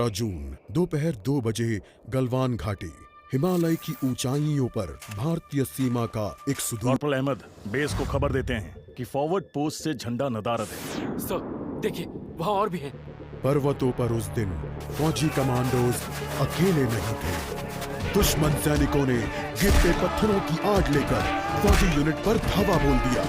जून दोपहर 2 बजे गलवान घाटी, हिमालय की ऊंचाइयों पर भारतीय सीमा का एक सुदूर। कॉर्पोरल अहमद, बेस को खबर देते हैं कि फॉरवर्ड पोस्ट से झंडा नदारद है। सर, देखिए वहाँ और भी हैं। पर्वतों पर उस दिन फौजी कमांडोज अकेले नहीं थे। दुश्मन सैनिकों ने गिरते पत्थरों की आड़ लेकर फौजी यूनिट पर धावा बोल दिया।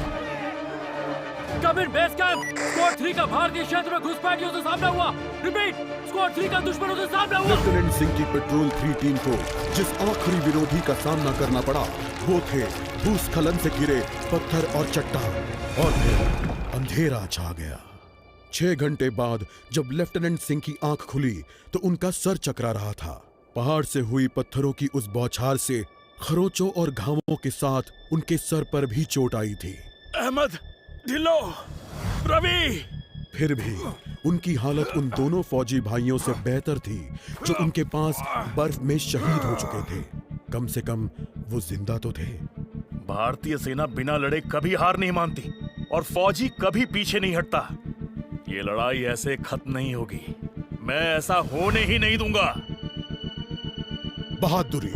कम इन बेस कैंप, स्क्वाड 3 का भारतीय क्षेत्र में घुसपैठियों से सामना हुआ। रिपीट, स्क्वाड 3 का दुश्मनों से सामना हुआ। लेफ्टिनेंट सिंह की पेट्रोल 3 टीम को जिस आखिरी विरोधी का सामना करना पड़ा वो थे भूस्खलन से घिरे पत्थर और चट्टान। और फिर अंधेरा छा गया। 6 घंटे बाद जब लेफ्टिनेंट सिंह की आंख खुली तो उनका सर चकरा रहा था। पहाड़ से हुई पत्थरों की उस बौछार से खरोचों और घावों के साथ उनके सर पर भी चोट आई थी। अहमद, ढिल्लो, रवि। फिर भी उनकी हालत उन दोनों फौजी भाइयों से बेहतर थी जो उनके पास बर्फ में शहीद हो चुके थे। कम से कम वो जिंदा तो थे। भारतीय सेना बिना लड़े कभी हार नहीं मानती और फौजी कभी पीछे नहीं हटता। ये लड़ाई ऐसे खत्म नहीं होगी। मैं ऐसा होने ही नहीं दूंगा। बहादुरी,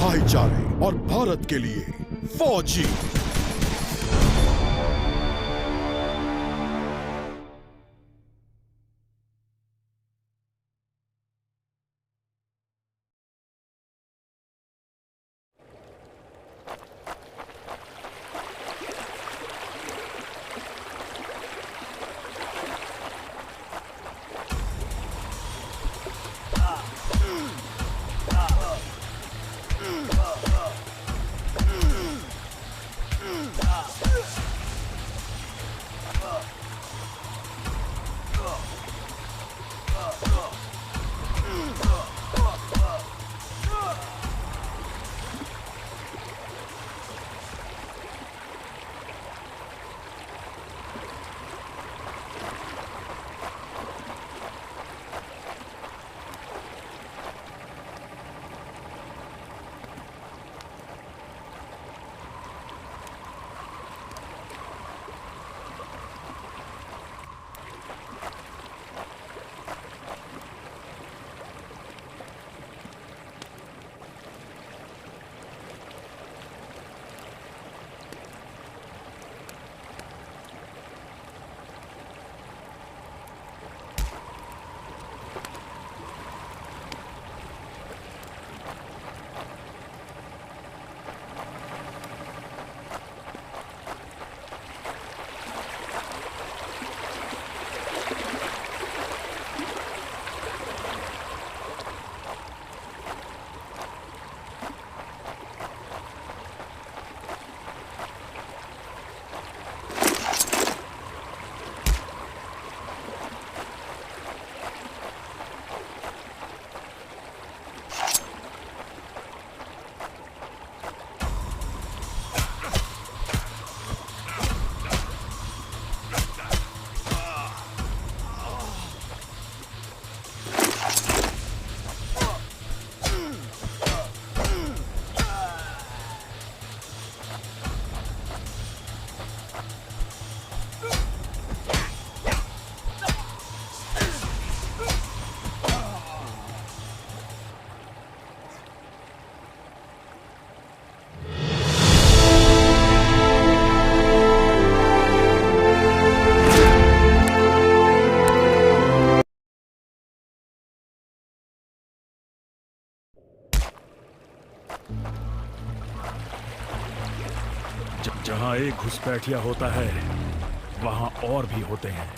भाईचारे और भारत के लिए फौजी। जहाँ एक घुसपैठिया होता है वहाँ और भी होते हैं।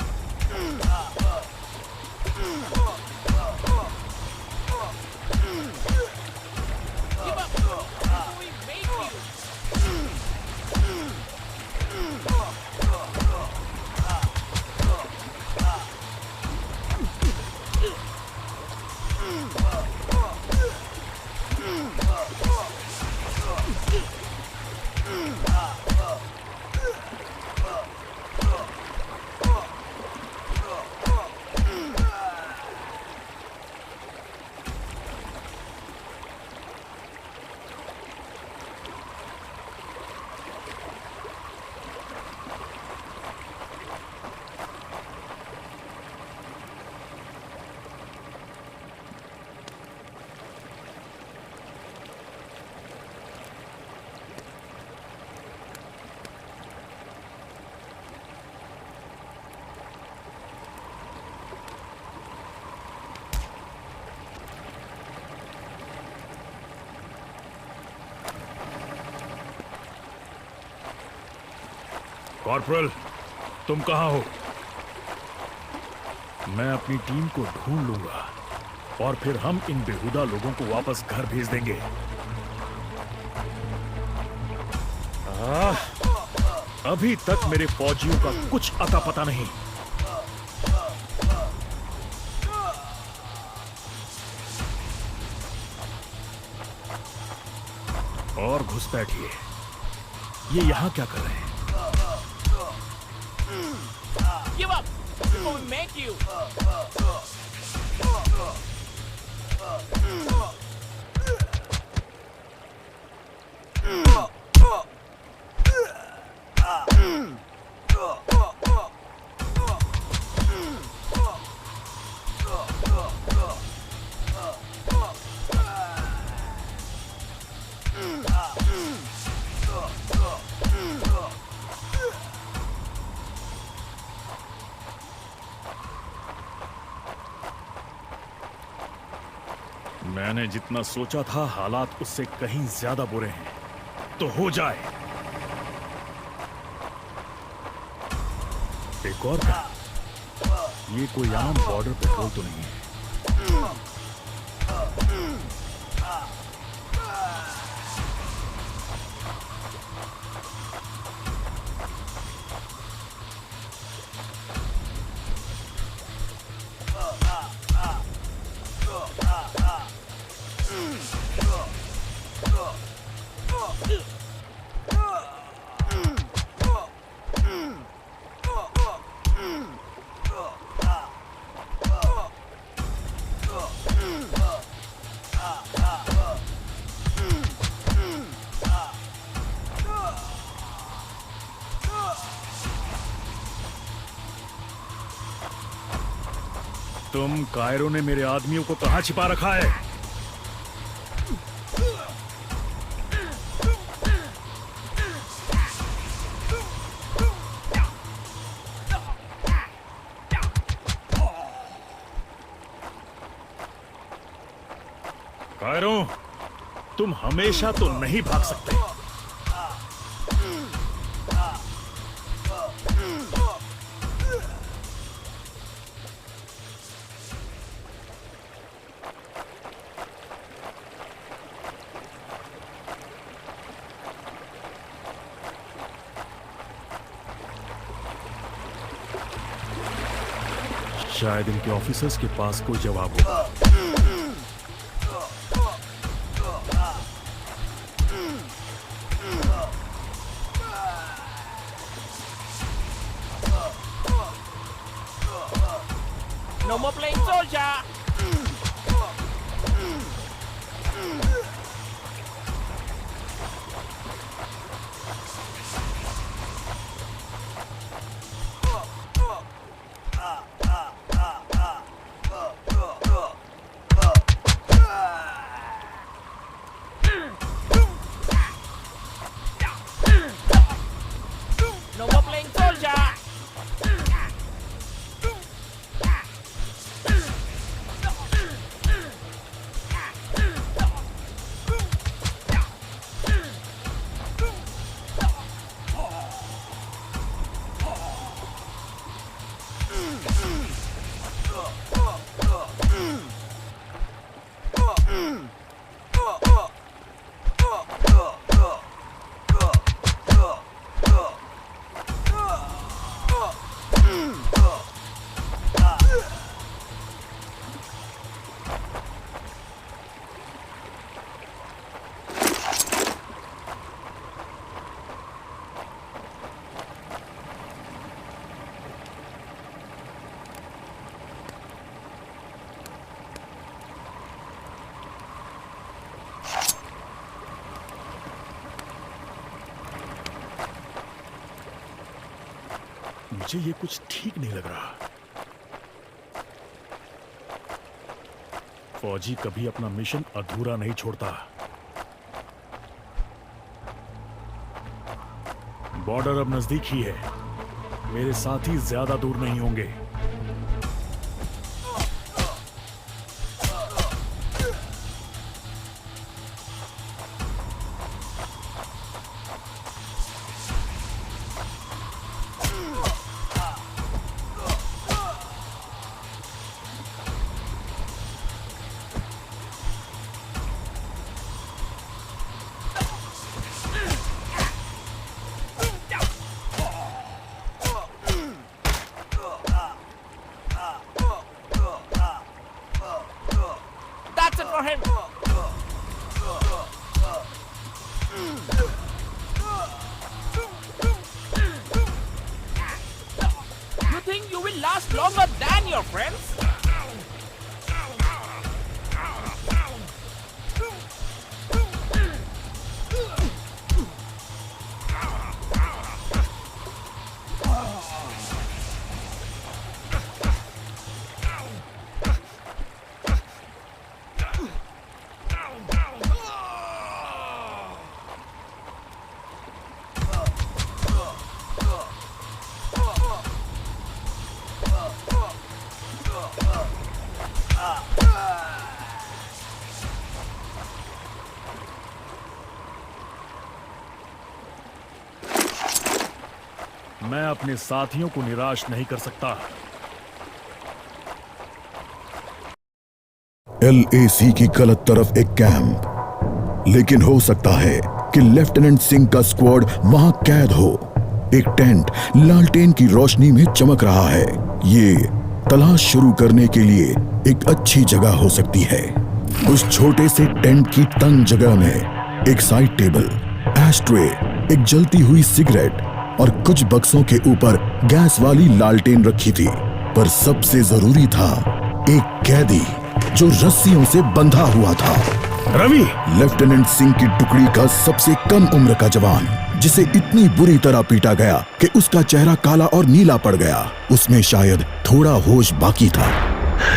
कॉर्पोरल, तुम कहां हो? मैं अपनी टीम को ढूंढ लूंगा और फिर हम इन बेहुदा लोगों को वापस घर भेज देंगे। अभी तक मेरे फौजियों का कुछ अता पता नहीं। और घुसपैठिए, ये यहां क्या कर रहे हैं? Give up! We're going to make you! मैंने जितना सोचा था हालात उससे कहीं ज्यादा बुरे हैं। तो हो जाए। एक और बात, ये कोई आम बॉर्डर पेट्रोल तो नहीं है। तुम कायरो ने मेरे आदमियों को कहां छिपा रखा है? कायरो, तुम हमेशा तो नहीं भाग सकते। शायद इनके ऑफिसर्स के पास कोई जवाब होगा। No more playing soldier! No more playing soldier! मुझे ये कुछ ठीक नहीं लग रहा। फौजी कभी अपना मिशन अधूरा नहीं छोड़ता। बॉर्डर अब नजदीक ही है। मेरे साथी ज्यादा दूर नहीं होंगे। Wait for him. You think you will last longer than your friends? मैं अपने साथियों को निराश नहीं कर सकता। LAC की गलत तरफ एक कैंप, लेकिन हो सकता है कि लेफ्टिनेंट सिंह का स्क्वाड वहां कैद हो। एक टेंट लालटेन की रोशनी में चमक रहा है। ये तलाश शुरू करने के लिए एक अच्छी जगह हो सकती है। उस छोटे से टेंट की तंग जगह में एक साइड टेबल, एशट्रे, एक जलती हुई सिगरेट और कुछ बक्सों के ऊपर गैस वाली लालटेन रखी थी। पर सबसे जरूरी था एक कैदी जो रस्सियों से बंधा हुआ था। रवि! लेफ्टिनेंट सिंह की टुकड़ी का सबसे कम उम्र का जवान, जिसे इतनी बुरी तरह पीटा गया कि उसका चेहरा काला और नीला पड़ गया। उसमें शायद थोड़ा होश बाकी था।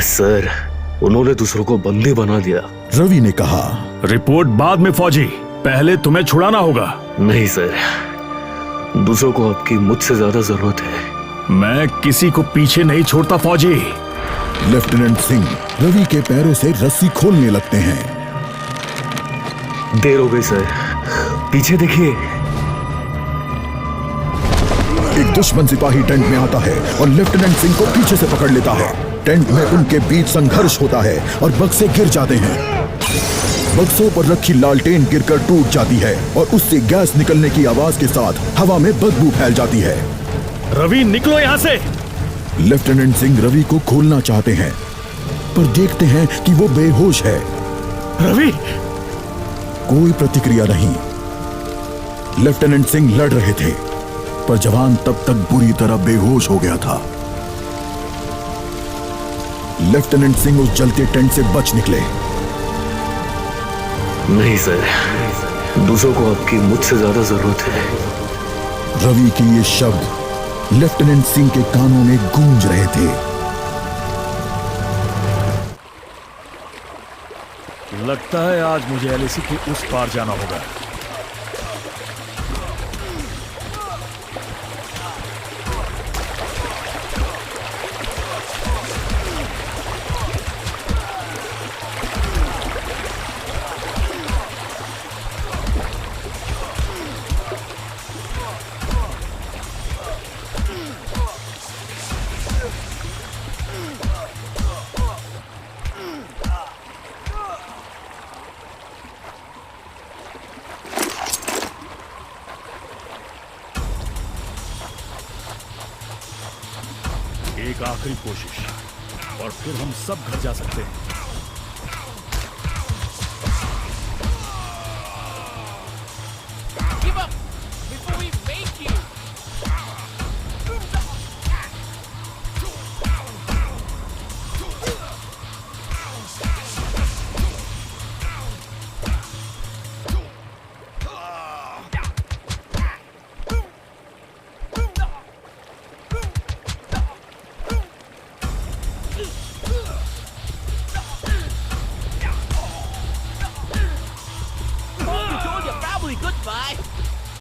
सर, उन्होंने दूसरों को बंदी बना दिया। रवि ने कहा, रिपोर्ट बाद में फौजी, पहले तुम्हें छुड़ाना होगा। नहीं सर, दूसरों को आपकी मुझसे ज्यादा जरूरत है। मैं किसी को पीछे नहीं छोड़ता फौजी। लेफ्टिनेंट सिंह रवि के पैरों से रस्सी खोलने लगते हैं। देर हो गई सर, पीछे देखिए। एक दुश्मन सिपाही टेंट में आता है और लेफ्टिनेंट सिंह को पीछे से पकड़ लेता है। टेंट में उनके बीच संघर्ष होता है और बक्से गिर जाते हैं। बक्सों पर रखी लालटेन गिरकर टूट जाती है और उससे गैस निकलने की आवाज के साथ हवा में बदबू फैल जाती है। रवि, निकलो यहाँ से! लेफ्टिनेंट सिंह रवि को खोलना चाहते हैं, पर देखते हैं कि वो बेहोश है। रवि! कोई प्रतिक्रिया नहीं। लेफ्टिनेंट सिंह लड़ रहे थे, पर जवान तब तक बुरी तरह बेहोश हो गया था। लेफ्टिनेंट सिंह उस जलते टेंट से बच निकले। नहीं सर, दूसरों को आपकी मुझसे ज्यादा जरूरत है। रवि के ये शब्द लेफ्टिनेंट सिंह के कानों में गूंज रहे थे। लगता है आज मुझे LAC के उस पार जाना होगा। एक आखिरी कोशिश और फिर हम सब घर जा सकते हैं।